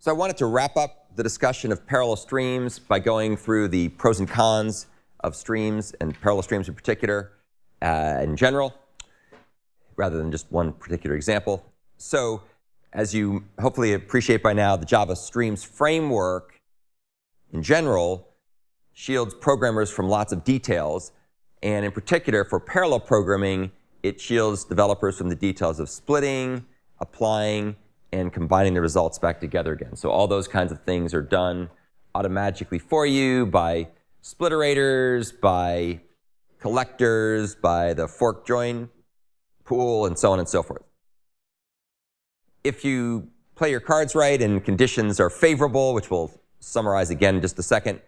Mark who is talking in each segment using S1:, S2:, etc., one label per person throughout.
S1: So I wanted to wrap up the discussion of parallel streams by going through the pros and cons of streams and parallel streams in particular in general, rather than just one particular example. So as you hopefully appreciate by now, the Java Streams framework in general shields programmers from lots of details. And in particular, for parallel programming, it shields developers from the details of splitting, applying, and combining the results back together again. So all those kinds of things are done automatically for you by splitterators, by collectors, by the forkjoin pool, and so on and so forth. If you play your cards right and conditions are favorable, which we'll summarize again in just a second,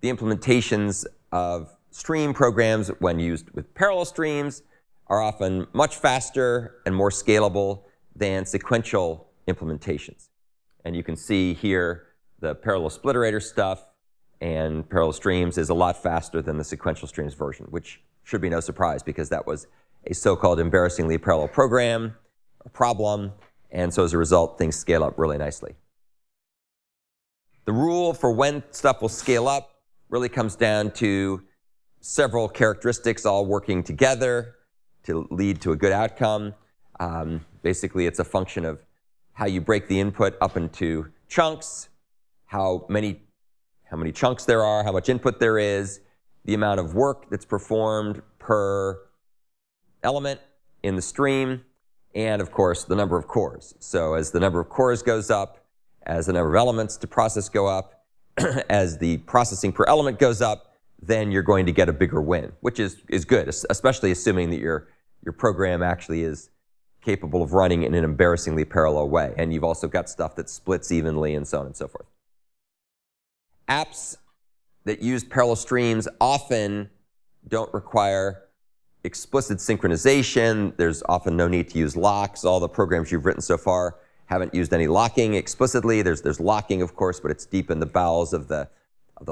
S1: the implementations of stream programs when used with parallel streams are often much faster and more scalable than sequential implementations. And you can see here the parallel splitterator stuff and parallel streams is a lot faster than the sequential streams version, which should be no surprise because that was a so-called embarrassingly parallel program or problem. And so as a result, things scale up really nicely. The rule for when stuff will scale up really comes down to several characteristics all working together to lead to a good outcome. Basically, it's a function of how you break the input up into chunks, how many chunks there are, how much input there is, the amount of work that's performed per element in the stream, and of course, the number of cores. So as the number of cores goes up, as the number of elements to process go up, as the processing per element goes up, then you're going to get a bigger win, which is good, especially assuming that your program actually is capable of running in an embarrassingly parallel way. And you've also got stuff that splits evenly and so on and so forth. Apps that use parallel streams often don't require explicit synchronization. There's often no need to use locks. All the programs you've written so far haven't used any locking explicitly. There's locking, of course, but it's deep in the bowels of the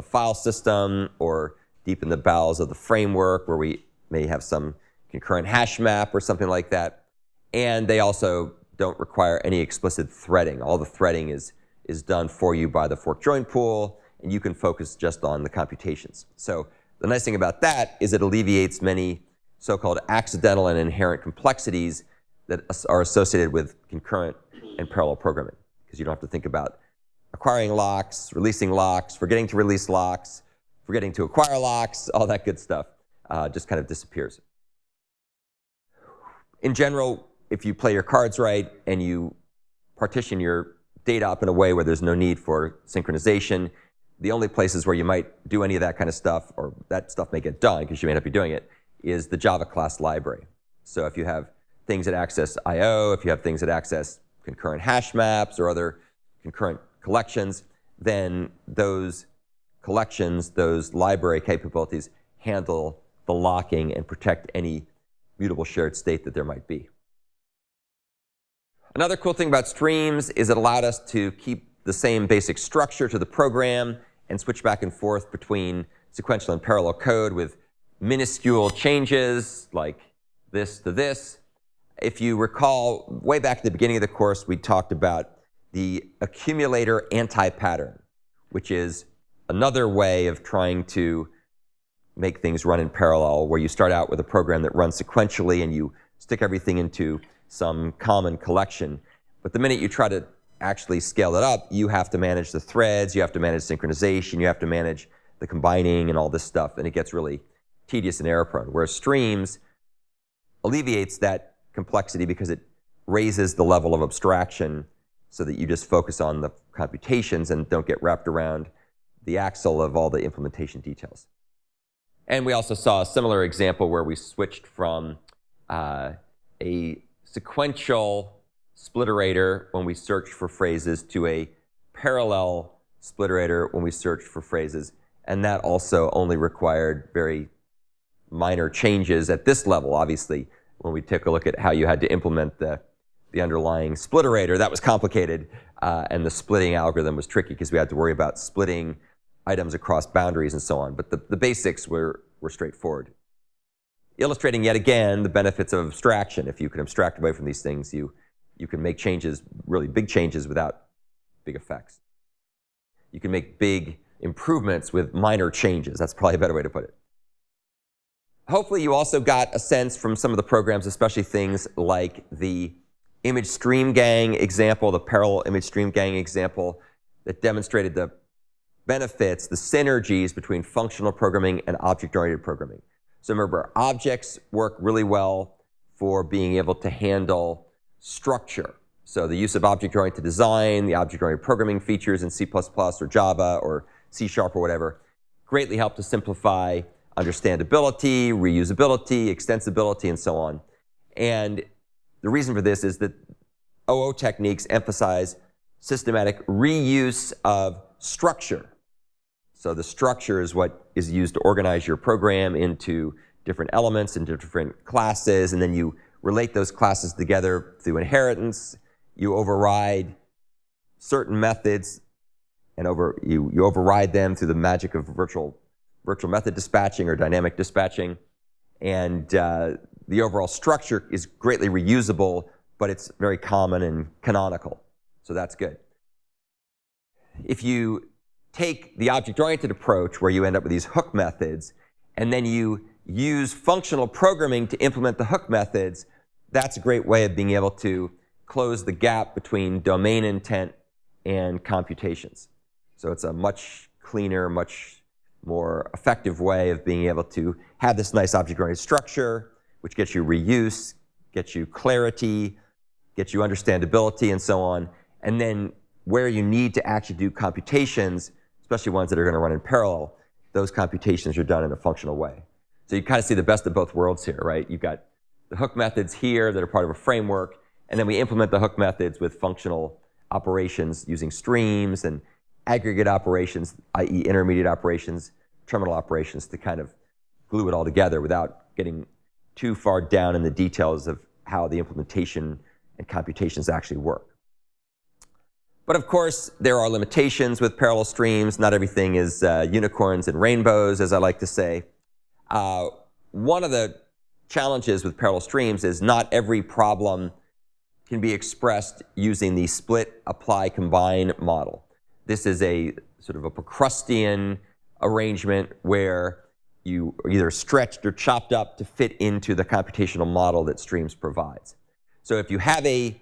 S1: file system or deep in the bowels of the framework where we may have some concurrent hash map or something like that. And they also don't require any explicit threading. All the threading is done for you by the forkjoin pool, and you can focus just on the computations. So the nice thing about that is it alleviates many so-called accidental and inherent complexities that are associated with concurrent and parallel programming, because you don't have to think about acquiring locks, releasing locks, forgetting to release locks, forgetting to acquire locks, all that good stuff just kind of disappears. In general, if you play your cards right and you partition your data up in a way where there's no need for synchronization, the only places where you might do any of that kind of stuff, or that stuff may get done because you may not be doing it, is the Java class library. So if you have things that access I/O, if you have things that access concurrent hash maps or other concurrent collections, then those collections, those library capabilities handle the locking and protect any mutable shared state that there might be. Another cool thing about streams is it allowed us to keep the same basic structure to the program and switch back and forth between sequential and parallel code with minuscule changes like this to this. If you recall, way back at the beginning of the course, we talked about the accumulator antipattern, which is another way of trying to make things run in parallel, where you start out with a program that runs sequentially and you stick everything into some common collection. But the minute you try to actually scale it up, you have to manage the threads, you have to manage synchronization, you have to manage the combining and all this stuff, and it gets really tedious and error-prone. Whereas streams alleviates that complexity because it raises the level of abstraction so that you just focus on the computations and don't get wrapped around the axle of all the implementation details. And we also saw a similar example where we switched from a sequential splitterator when we searched for phrases to a parallel splitterator when we searched for phrases. And that also only required very minor changes at this level. Obviously, when we took a look at how you had to implement the underlying splitterator, that was complicated, and the splitting algorithm was tricky because we had to worry about splitting items across boundaries and so on. But the basics were straightforward. Illustrating yet again the benefits of abstraction. If you can abstract away from these things, you can make changes, really big changes, without big effects. You can make big improvements with minor changes. That's probably a better way to put it. Hopefully you also got a sense from some of the programs, especially things like the image stream gang example, the parallel image stream gang example, that demonstrated the benefits, the synergies between functional programming and object-oriented programming. So remember, objects work really well for being able to handle structure. So the use of object-oriented design, the object-oriented programming features in C++ or Java or C# or whatever, greatly help to simplify understandability, reusability, extensibility, and so on. And the reason for this is that OO techniques emphasize systematic reuse of structure. So the structure is what is used to organize your program into different elements, into different classes, and then you relate those classes together through inheritance. You override certain methods, and you override them through the magic of virtual method dispatching or dynamic dispatching. And the overall structure is greatly reusable, but it's very common and canonical. So that's good. If you take the object-oriented approach, where you end up with these hook methods, and then you use functional programming to implement the hook methods, that's a great way of being able to close the gap between domain intent and computations. So it's a much cleaner, much more effective way of being able to have this nice object-oriented structure, which gets you reuse, gets you clarity, gets you understandability, and so on. And then where you need to actually do computations, especially ones that are going to run in parallel, those computations are done in a functional way. So you kind of see the best of both worlds here, right? You've got the hook methods here that are part of a framework, and then we implement the hook methods with functional operations using streams and aggregate operations, i.e. intermediate operations, terminal operations, to kind of glue it all together without getting too far down in the details of how the implementation and computations actually work. But of course, there are limitations with parallel streams. Not everything is unicorns and rainbows, as I like to say. One of the challenges with parallel streams is not every problem can be expressed using the split, apply, combine model. This is a sort of a Procrustean arrangement where you are either stretched or chopped up to fit into the computational model that streams provides. So if you have a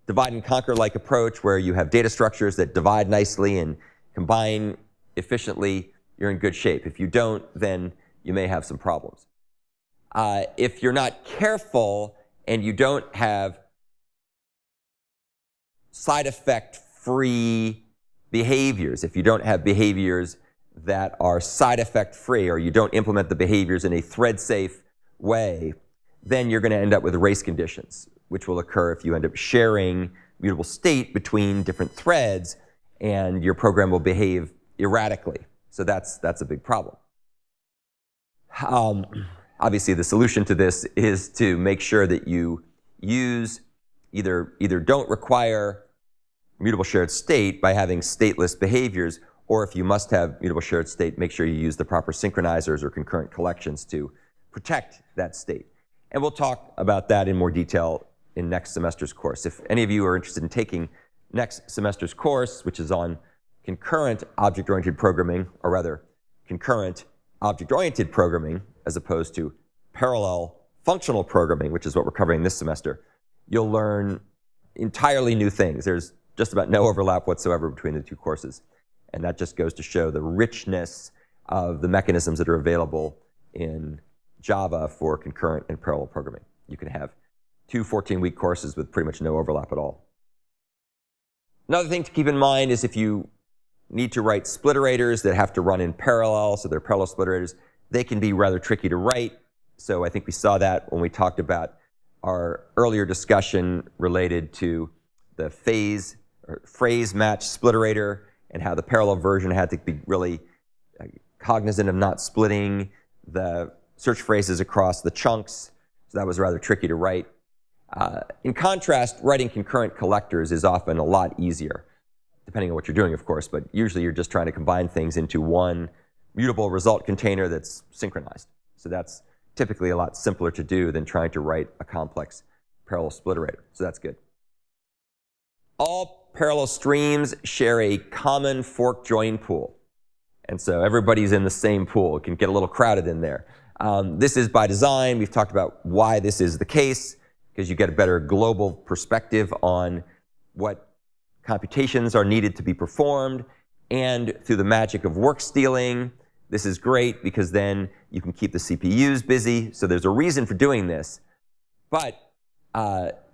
S1: divide and conquer-like approach where you have data structures that divide nicely and combine efficiently, you're in good shape. If you don't, then you may have some problems. If you're not careful and you don't have side-effect-free behaviors, if you don't have behaviors that are side-effect-free, or you don't implement the behaviors in a thread-safe way, then you're going to end up with race conditions, which will occur if you end up sharing mutable state between different threads, and your program will behave erratically. So that's a big problem. Obviously, the solution to this is to make sure that you use either don't require mutable shared state by having stateless behaviors, or if you must have mutable shared state, make sure you use the proper synchronizers or concurrent collections to protect that state. And we'll talk about that in more detail in next semester's course. If any of you are interested in taking next semester's course, which is on concurrent object-oriented programming, or rather, concurrent object-oriented programming, as opposed to parallel functional programming, which is what we're covering this semester, you'll learn entirely new things. There's just about no overlap whatsoever between the two courses. And that just goes to show the richness of the mechanisms that are available in Java for concurrent and parallel programming. You can have two 14-week courses with pretty much no overlap at all. Another thing to keep in mind is if you need to write splitterators that have to run in parallel, so they're parallel splitterators, they can be rather tricky to write. So I think we saw that when we talked about our earlier discussion related to the phase or phrase match splitterator, and how the parallel version had to be really cognizant of not splitting the search phrases across the chunks. So that was rather tricky to write. In contrast, writing concurrent collectors is often a lot easier, depending on what you're doing, of course, but usually you're just trying to combine things into one mutable result container that's synchronized. So that's typically a lot simpler to do than trying to write a complex parallel splitterator. So that's good. All all parallel streams share a common fork join pool. And so everybody's in the same pool. It can get a little crowded in there. This is by design. We've talked about why this is the case, because you get a better global perspective on what computations are needed to be performed. And through the magic of work stealing, this is great because then you can keep the CPUs busy. So there's a reason for doing this. But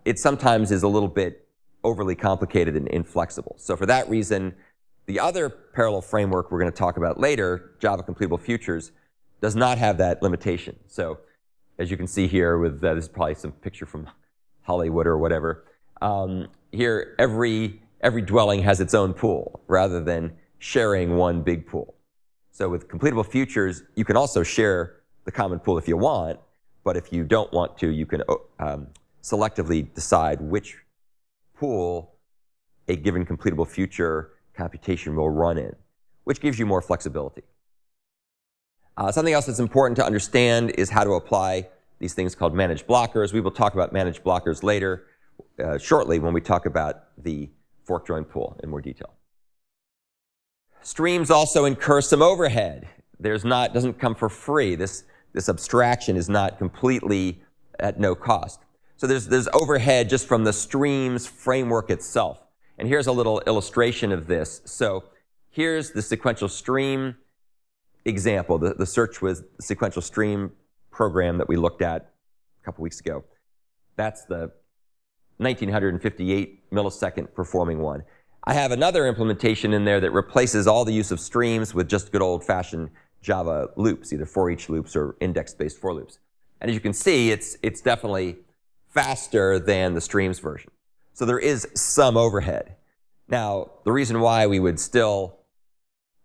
S1: it sometimes is a little bit overly complicated and inflexible. So for that reason, the other parallel framework we're going to talk about later, Java Computable Futures, does not have that limitation. So as you can see here with, this is probably some picture from Hollywood or whatever. Here, every dwelling has its own pool rather than sharing one big pool. So with Computable Futures, you can also share the common pool if you want, but if you don't want to, you can selectively decide which pool a given completable future computation will run in, which gives you more flexibility. Something else that's important to understand is how to apply these things called managed blockers. We will talk about managed blockers later, shortly, when we talk about the fork join pool in more detail. Streams also incur some overhead. Doesn't come for free. This abstraction is not completely at no cost. So there's overhead just from the streams framework itself. And here's a little illustration of this. So here's the sequential stream example. The search was the sequential stream program that we looked at a couple weeks ago. That's the 1958 millisecond performing one. I have another implementation in there that replaces all the use of streams with just good old-fashioned Java loops, either for each loops or index-based for loops. And as you can see, it's definitely faster than the streams version. So there is some overhead. Now, the reason why we would still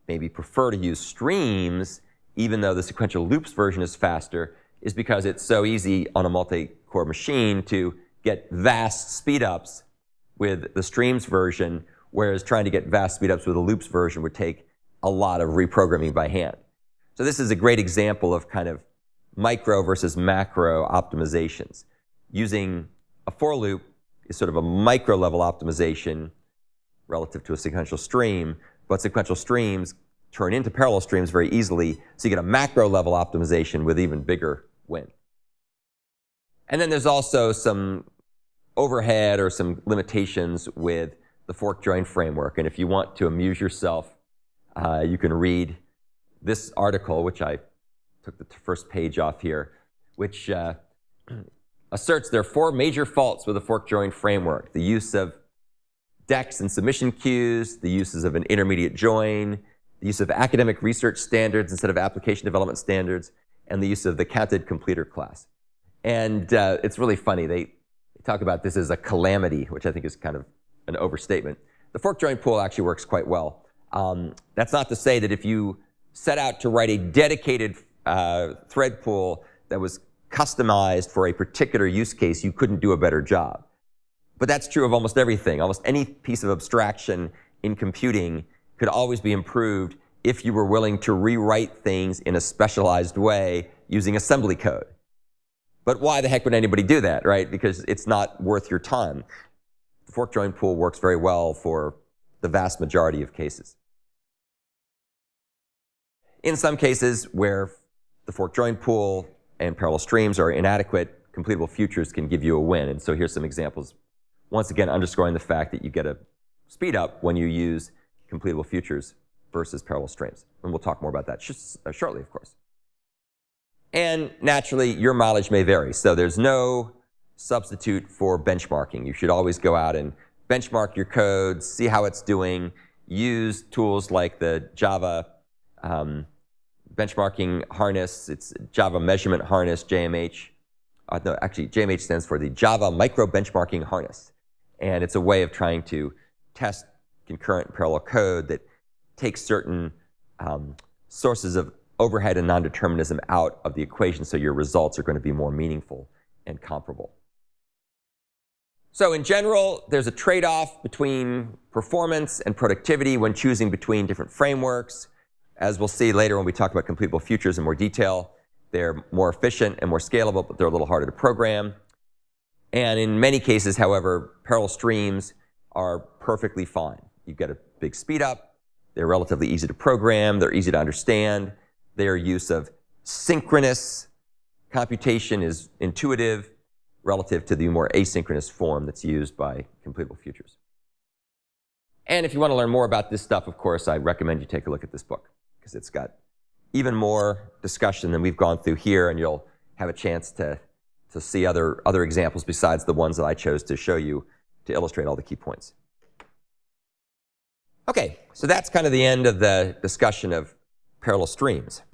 S1: maybe prefer to use streams, even though the sequential loops version is faster, is because it's so easy on a multi-core machine to get vast speedups with the streams version, whereas trying to get vast speedups with a loops version would take a lot of reprogramming by hand. So this is a great example of kind of micro versus macro optimizations. Using a for loop is sort of a micro level optimization relative to a sequential stream, but sequential streams turn into parallel streams very easily, so you get a macro level optimization with even bigger win. And then there's also some overhead or some limitations with the fork join framework. And if you want to amuse yourself, you can read this article, which I took the first page off here, which asserts there are 4 major faults with the fork join framework: the use of DEX and submission queues, the uses of an intermediate join, the use of academic research standards instead of application development standards, and the use of the counted completer class. And it's really funny. They talk about this as a calamity, which I think is kind of an overstatement. The fork join pool actually works quite well. That's not to say that if you set out to write a dedicated thread pool that was customized for a particular use case, you couldn't do a better job. But that's true of almost everything. Almost any piece of abstraction in computing could always be improved if you were willing to rewrite things in a specialized way using assembly code. But why the heck would anybody do that, right? Because it's not worth your time. The fork join pool works very well for the vast majority of cases. In some cases where the fork join pool and parallel streams are inadequate, completable futures can give you a win. And so here's some examples, once again underscoring the fact that you get a speed up when you use completable futures versus parallel streams. And we'll talk more about that shortly, of course. And naturally, your mileage may vary. So there's no substitute for benchmarking. You should always go out and benchmark your code, see how it's doing, use tools like the Java benchmarking harness. It's Java measurement harness, JMH. No, actually, JMH stands for the Java micro benchmarking harness. And it's a way of trying to test concurrent and parallel code that takes certain sources of overhead and non-determinism out of the equation, so your results are going to be more meaningful and comparable. So in general, there's a trade-off between performance and productivity when choosing between different frameworks. As we'll see later when we talk about computable futures in more detail, they're more efficient and more scalable, but they're a little harder to program. And in many cases, however, parallel streams are perfectly fine. You get a big speed up. They're relatively easy to program. They're easy to understand. Their use of synchronous computation is intuitive relative to the more asynchronous form that's used by computable futures. And if you want to learn more about this stuff, of course, I recommend you take a look at this book, because it's got even more discussion than we've gone through here, and you'll have a chance to see other examples besides the ones that I chose to show you to illustrate all the key points. Okay, so that's kind of the end of the discussion of parallel streams.